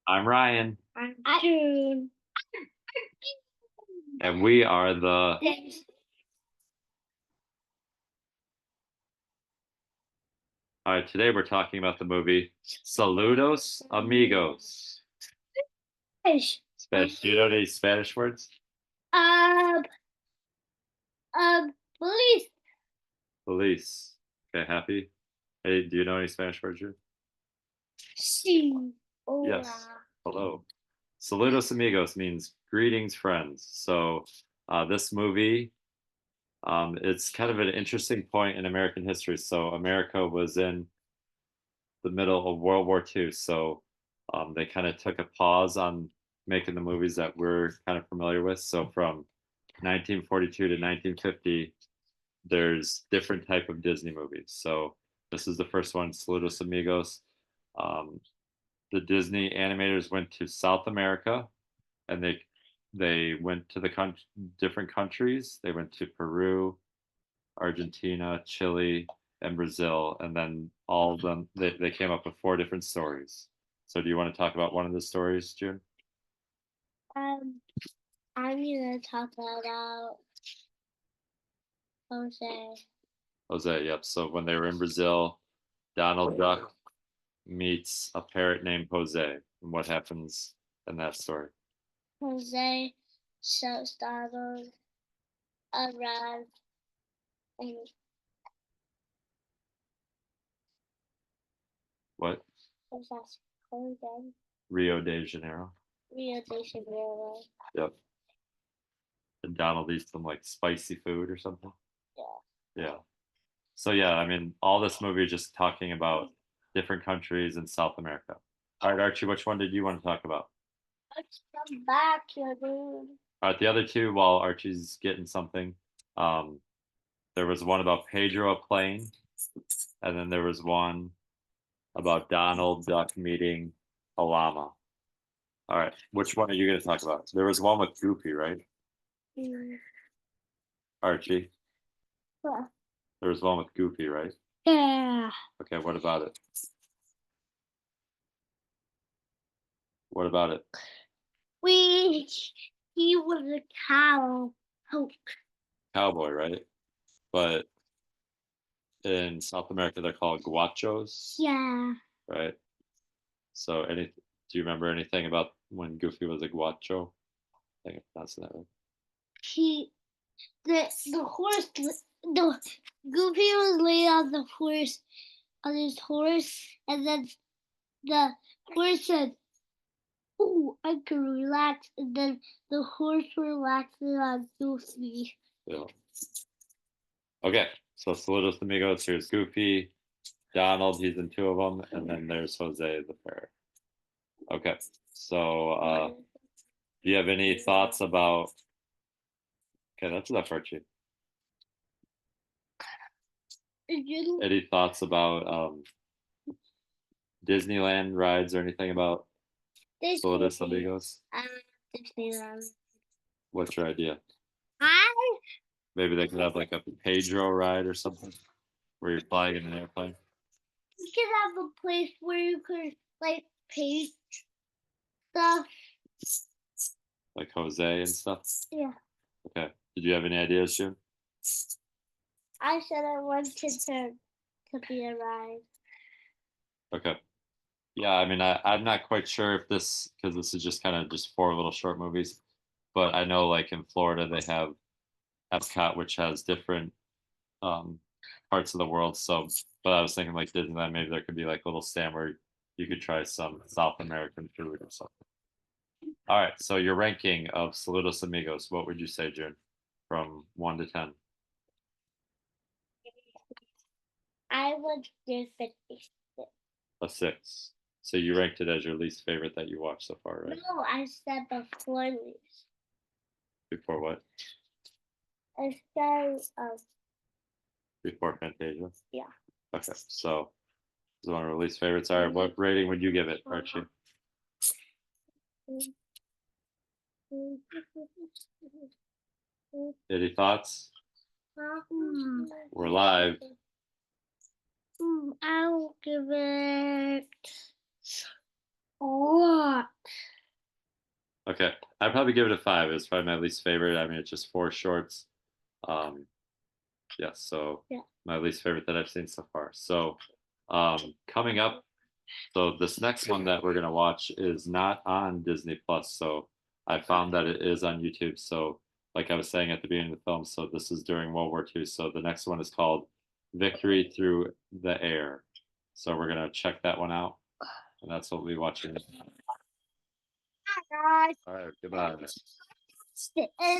I'm Ryan, I'm June. and we are the. All right, today we're talking about the movie Saludos, Amigos. Spanish. Do you know any Spanish words? Um, police. Police. Okay, happy. Hey, do you know any Spanish words? Drew? Sí. Yes. Hola. Hello. Saludos, Amigos means greetings, friends. So this movie, it's kind of an interesting point in American history. So America was in the middle of World War II. So they kind of took a pause on making the movies that we're kind of familiar with. So from 1942 to 1950, there's different type of Disney movies. So this is the first one, Saludos Amigos. Um, the Disney animators went to South America, and they went to the different countries. They went to Peru, Argentina, Chile, and Brazil, and then all of them they came up with 4 different stories. So do you want to talk about one of the stories, June? Um, I'm gonna talk about Jose. Jose, yep. So when they were in Brazil, Donald Duck meets a parrot named Jose. And what happens in that story? Jose shows Donald around and What? what's that called again? Rio de Janeiro. Rio de Janeiro. Yep. And Donald eats some like spicy food or something. Yeah. Yeah. So yeah, I mean, all this movie is just talking about different countries in South America. All right, Archie, which one did you want to talk about? Let's come back here, dude. All right, the other two, while Archie's getting something, um, there was one about Pedro a plane, and then there was one about Donald Duck meeting a llama. All right, which one are you going to talk about? There was one with Goofy, right? Archie, Yeah. there was one with Goofy, right? Yeah. Okay, what about it? What about it? He was a cow. Oh. Cowboy, right? But in South America, they're called guachos. Yeah. Right. So, do you remember anything about when Goofy was a guacho? I think I'm pronouncing that right. He the horse the Goofy was laying on his horse, and then the horse said, "Oh, I can relax," and then the horse relaxes on Goofy. Yeah. Okay. So, Saludos Amigos. Here's Goofy, Donald. He's in 2 of them, and then there's Jose the parrot. Okay. So, do you have any thoughts about? Okay, that's enough, Archie. Any thoughts about Disneyland rides or anything about Saludos Amigos? Disneyland. What's your idea? I Maybe they could have like a Pedro ride or something where you're flying in an airplane. You could have a place where you could like paint stuff. Like Jose and stuff? Yeah. Okay. Did you have any ideas, June? I said I wanted to be a ride. Okay. Yeah, I mean, I'm not quite sure if this, because this is just kind of just 4 little short movies, but I know like in Florida they have Epcot, which has different um, parts of the world. So, but I was thinking like Disneyland, maybe there could be like a little stand where you could try some South American food or something. All right. So your ranking of Saludos Amigos, what would you say, June, from 1 to 10? I would give it A 6. So you ranked it as your least favorite that you watched so far, right? No, I said before least. Before what? I said Before Fantasia? Yeah. Okay. So this is one of our least favorites. All right. What rating would you give it, Archie? Any thoughts? We're live. I'll give it a lot. Okay, I'd probably give it a 5. It's probably my least favorite. I mean, it's just 4 shorts. Um, yeah, so Yeah. my least favorite that I've seen so far. So, coming up, so this next one that we're gonna watch is not on Disney Plus. So I found that it is on YouTube. So, like I was saying at the beginning of the film, so this is during World War II. So the next one is called Victory Through the Air. So we're gonna check that one out, and that's what we'll be watching. Hi, guys. All right, goodbye. It's the end.